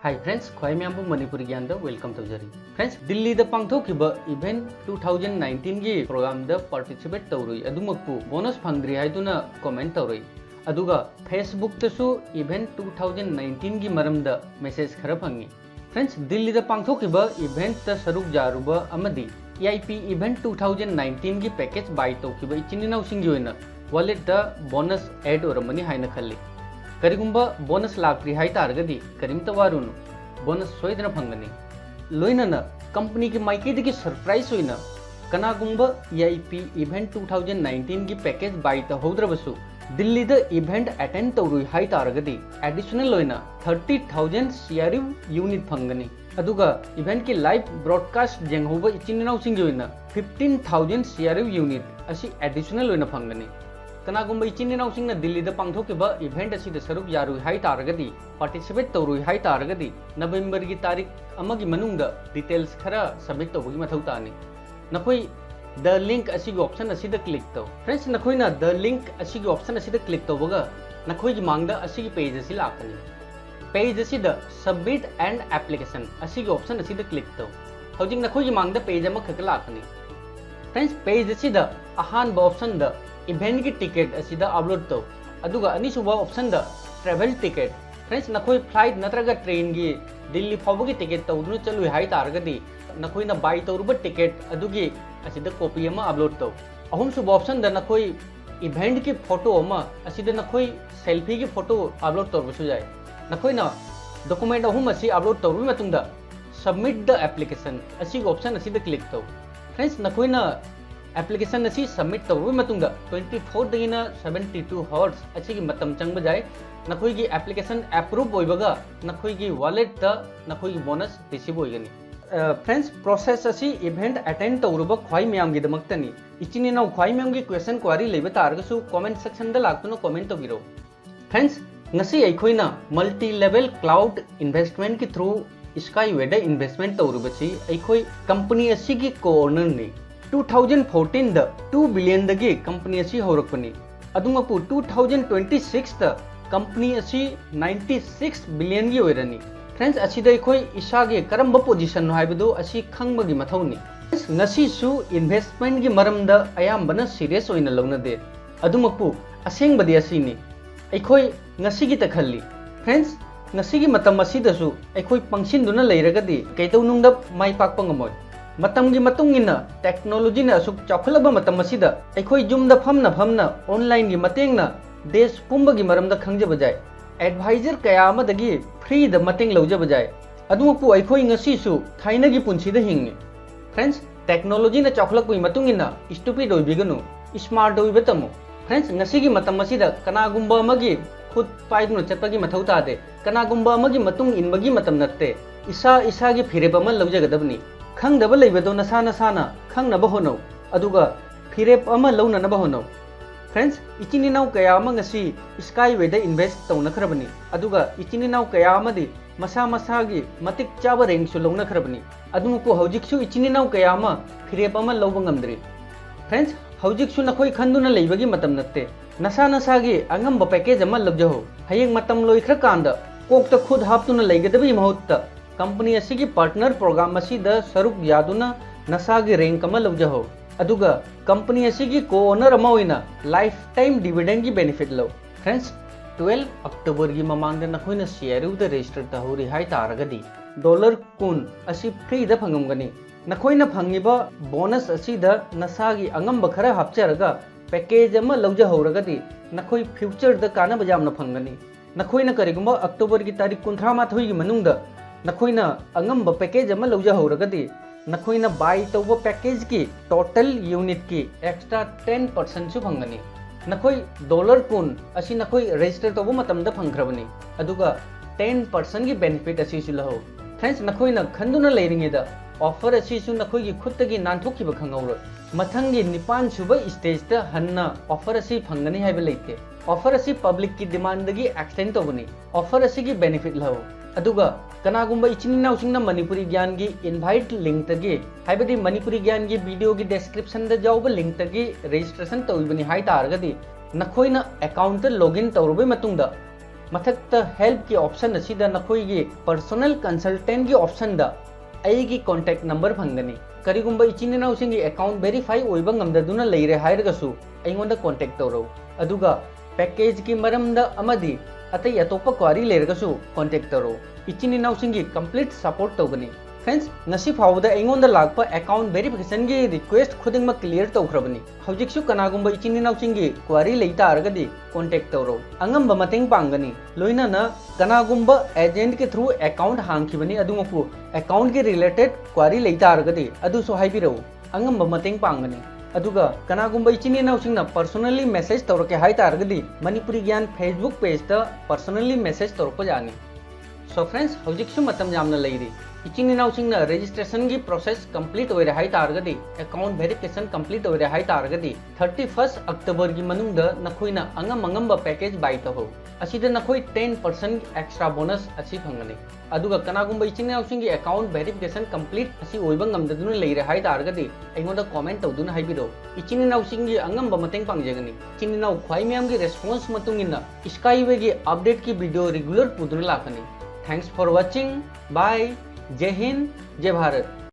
हाय friends, ख्वाई मैम Manipuri Gyan welcome तौजरी। फ्रेंड्स, दिल्ली पांथोखिबा इवेंट 2019 की प्रोग्राम पार्टिसिपेट तौरुई अदुमकपु बोनस फंग्री हाइदुना कमेंट तौरुई अदुगा फेसबुक तसु इवेंट 2019 की मरमदा मेसेज खरा फंगी। फ्रेंड्स, दिल्ली पांथोखिबा इवेंट सरुक जारुबा अमदी EIP इवेंट 2019 की पैकेज बाय तौखिबा इचिनिनाउसिंगी ओइना वॉलेट बोनस ऐड ओरमनी हाइना खल्ली। करिगुंबा बोनस लाक्री हाई तारगदी करिमता वारुनु बोनस सोइदना फंगनी लोइनना कंपनी की माइकेदी की सरप्राइज होइना कनागुंबा EIP इवेंट 2019 की पैकेज बाय तहौद्रबसु दिल्ली द इवेंट अटेंड तौरुई हाई तारगदी एडिशनल लोइना 30,000 CRU यूनिट फंगनी अदुगा इवेंट की लाइव ब्रॉडकास्ट जेंगहोबा इचिनिनाउ सिंगी होइना 15,000 CRU यूनिट असी एडिशनल लोइना फंगनी। कनागुंबा इचिनिनाउसिंगना दिल्ली पांथोखिबा इवेंट असिदा सरुक यारुई हाई तारगदी पार्टिसिपेट तौरुई हाई तारगदी नवंबर की तारीख अमगी मनुंगदा डिटेल्स खरा सबमिट तौबगी मथौ तानी। नखोई द लिंक असिगी ऑप्शन असिदा क्लिक तौ। फ्रेंड्स, नखोइना द लिंक असिगी ऑप्शन असिदा क्लिक तौबगा नखोइगी मांगदा असिगी पेज असि लाकनी। पेज असिदा सबमिट एंड एप्लीकेशन असिगी ऑप्शन असिदा क्लिक तौ। हौजिंग नखोइगी मांगदा पेज अमा खक लाकनी। फ्रेंड्स, पेज असिदा अहानबा ऑप्शन द इवेंट की टिकट असिदा अपलोड तौ अदुगा अनिसुबा ऑप्शन द ट्रैवल टिकट। फ्रेंड्स, नखोई फ्लाइट नत्रगा ट्रेन की दिल्ली फाउबगी टिकट तौदुनु चलुई हाई तारगदी नखोइना बाय तौरुबा टिकट अदुगी असिदा कॉपी अमा अपलोड तौ। अहुमसुबा ऑप्शन द नखोई इवेंट की फोटो अमा असिदा नखोई सेल्फी की फोटो अपलोड तौरबसु जाय। नखोइना डॉक्यूमेंट अहुम असी अपलोड तौरुई मतुंगदा सबमिट द एप्लीकेशन असिगी ऑप्शन असिदा क्लिक तौ। फ्रेंड्स, नखोइना एप्लीकेशन असी सबमिट तौरुई मतुंगदा 24 दगिना 72 हॉर्स असिगी मतम चंगबा जाय। नखोइगी एप्लीकेशन अप्रूव ओइबगा नखोइगी वॉलेट द नखोइगी बोनस रिसीव ओइगनी। फ्रेंड्स, प्रोसेस असी इवेंट अटेंड तौरुबा ख्वाई म्यामगी दमक्तनी इचिनिनाउ ख्वाई म्यामगी क्वेश्चन क्वारी लेबा तारगसु कमेंट सेक्शन दा लाक्तुना कमेंट तौगिरो। फ्रेंड्स, ngasi अखोइना मल्टी लेवल क्लाउड इन्वेस्टमेंट की थ्रू स्काईवेदा इन्वेस्टमेंट तौरुबसी अखोइ कंपनी असिगी को-ओनर नि 2014 द 2 बिलियन दगी कंपनी असी होरकपनी अदुमपु 2026 द कंपनी असी 96 बिलियन की ओइरनी। फ्रेंड्स, असिदा अखोइ इसागे करंबा पोजीशन हाइबदो असी खंगबगी मथौनी। ngasisu इन्वेस्टमेंट की मरमदा अयाम्बना सीरियस ओइना लौनदे अदुमपु असेंगबदी असिनी अखोइ ngasiगी तखल्ली। फ्रेंड्स, ngasiगी मतम असिदसु अखोइ पंगसिनदुना लेरगदी कैतौनुंगदा माइ पाकपा ngमोय। मतमगी मतुंगिना टेक्नोलॉजी ने असुक चौखलबा मतम असिदा अखोइ जुमदा फमना ऑनलाइन की मतेंगना देश पुंबगी मरमदा खंगजबा जाय एडवाइजर कया अमदगी फ्री द मतेंग लौजबा जाय अदुमपु अखोइ ngasisu थाइनगी पुंसीदा हिंगे। फ्रेंड्स, टेक्नोलॉजी ने चौखलकपई मतुंगिना स्टूपिड ओइबिगनु स्मार्ट ओइबा तमो। फ्रेंड्स, ngasiगी मतम असिदा कनागुंबा अमगी खुद पाइदुना चटपगी मथौ तादे कनागुंबा अमगी मतुंग इनबगी मतम नत्ते इसा इसागी फिरेब अमा लौजगदबनी। खंगदबा लेबदो नसा नसाना खंगनबा होनौ अदुगा फिरेप अमा लौननबा होनौ। फ्रेंड्स, इचिनिनाउ कया अमा ngasi स्काईवेदा इन्वेस्ट तौनखरबनी अदुगा इचिनिनाउ कया अमदी मसा मसागी मतिक चाबा रेंगसु लौनखरबनी अदुमपु हौजिकसु इचिनिनाउ कया अमा फिरेप अमा लौबा ngamdri। फ्रेंड्स, हौजिकसु नखोइ खंदुना लेबगी मतम नत्ते नसा नसागी अंगम पैकेज अमा लौजहो हयेंग मतम लोइखरकांदा कोकता खुद हापतुना लेगदबी महूत्ता कंपनी असिगी पार्टनर प्रोग्राम असिदा सरुक यादुना नसागी रैंक अमा लौजहो अदुगा कंपनी असिगी को-ओनर अमा ओइना लाइफ टाइम डिविडेंड की बेनिफिट लो। फ्रेंड्स, 12 अक्टूबर की ममांगदा नखोइना CRU द रजिस्टर तहौरी हाई तारगदी $10 असी फ्री द फंगमगनी। नखोइना फंगिबा बोनस असिदा नसागी अंगम खरा हापचरगा पैकेज अमा लौजहौरगदी नखोइ फ्यूचर द कानबा जामना फंगनी। नखोइना करिगुंबा अक्टूबर की तारीख 38 की मनुंगदा नखोइना अंगम पैकेज अमा लौजहौरगदी नखोइना बाय तौबा पैकेज की टोटल यूनिट की एक्स्ट्रा 10% सु फंगनी। नखोइ $10 असी नखोइ रजिस्टर तौबा मतमदा फंगखरबनी अदुगा 10% की बेनिफिट असिसु लहो। फ्रेंड्स, नखोइना खंदुना लेरिंगेदा ऑफर असिसु नखोइगी खुदतगी नानथोखिबा खंगौरो मथंगी 9 सुबा स्टेज ता हन्ना ऑफर असी फंगनी हाइबा लेते। ऑफर असी पब्लिक की डिमांड गी एक्सटेंड तौबनी ऑफर असिगी बेनिफिट लहो अदुगा कनागुंबा इचिनिनाउसिंगना मणिपुरी ज्ञान की इनवाइट लिंक तगी हाइबदी मणिपुरी ज्ञान की वीडियो की डिस्क्रिप्शन दा जाउबा लिंक तगी रजिस्ट्रेशन तौइबनी हाई तारगदी नखोइना अकाउंट लॉगिन तौरबे मतुंगदा मथक्ता हेल्प की ऑप्शन असिदा नखोइगी पर्सनल कंसल्टेंट की ऑप्शन दा अईगी कॉन्टैक्ट नंबर फंगनी करिगुंबा इचिन इनाउसिंगी अकाउंट वेरीफाई ओइबा ngamdaduna लेरे हाइरगसु अइंगोंदा कॉन्टैक्ट तौरो अदुगा पैकेज की मरमदा अमदी अतई अतोपा क्वारी लेरगसु कॉन्टैक्ट तौरो इचिन इनाउसिंगी कंप्लीट सपोर्ट तौगनी फ्रेंड्स नसी फाउदा अइंगोंदा लाकपा अकाउंट वेरिफिकेशन की रिक्वेस्ट खुदिंगमा क्लियर तौखरबनी हौजिकसु कनागुंबा इचिन इनाउसिंगी क्वारी लेता आरगदी कॉन्टैक्ट तौरो अंगंबा मतेंग पांगनी लोइनाना कनागुंबा एजेंट के थ्रू अकाउंट हांखिबनी अदुमपु अकाउंट के रिलेटेड क्वारी लेता आरगदी अदुसु हाइबिरौ अंगंबा मतेंग पांगनी अदुगा कनागुंबा इचिन इनाउसिंगना पर्सनली मैसेज तौरके हाइतारगदी मणिपुरी ज्ञान फेसबुक पेज ता पर्सनली मैसेज तौरप जानी सो फ्रेंड्स हौजिकसु मतम यामना लैरी इचिन इनाउसिंगना रजिस्ट्रेशन की प्रोसेस कंप्लीट होइरे हाइतारगदी अकाउंट वेरिफिकेशन कंप्लीट होइरे हाइतारगदी 31 अक्टूबर की मनुंगदा नखोइना अंगम पैकेज बाय तहो असिदा नखोइ 10% एक्स्ट्रा बोनस असि फंगनी अदुगा कनागुंबा इचिन इनाउसिंगी अकाउंट वेरिफिकेशन कंप्लीट असि ओइबा ngamdaduna लेरे हाइतारगदी अइंगोंदा कमेंट तौदुना हाइबिरो इचिन इनाउसिंगी अंगम मतेंग पांगजेगनी इचिन इनाउ ख्वाइ मयाम की रेस्पॉन्स मतुंगिना स्काईवे की अपडेट की वीडियो रेगुलर पुदुना लाकनी थैंक्स फॉर वाचिंग बाय जय हिंद जय भारत।